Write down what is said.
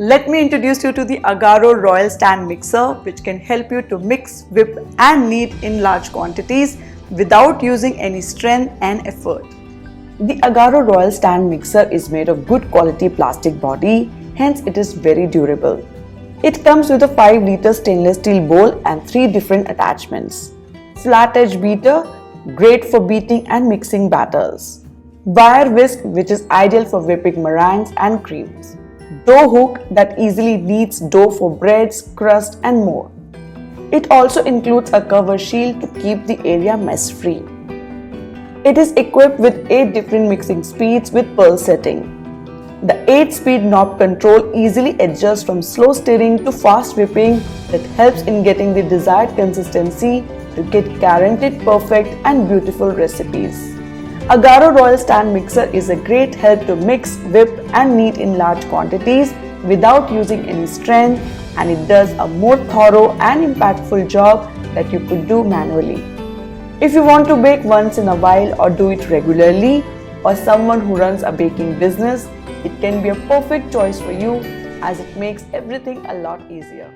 Let me introduce you to the Agaro Royal Stand Mixer, which can help you to mix, whip and knead in large quantities without using any strength and effort. The Agaro Royal Stand Mixer is made of good quality plastic body, hence it is very durable. It comes with a 5-liter stainless steel bowl and 3 different attachments. Flat edge beater, great for beating and mixing batters. Wire whisk, which is ideal for whipping meringues and creams. Dough hook that easily kneads dough for breads, crust and more. It also includes a cover shield to keep the area mess free. It is equipped with 8 different mixing speeds with pulse setting. The 8-speed knob control easily adjusts from slow stirring to fast whipping that helps in getting the desired consistency to get guaranteed perfect and beautiful recipes. Agaro Royal Stand Mixer is a great help to mix, whip and knead in large quantities without using any strength, and it does a more thorough and impactful job that you could do manually. If you want to bake once in a while or do it regularly, or someone who runs a baking business, it can be a perfect choice for you as it makes everything a lot easier.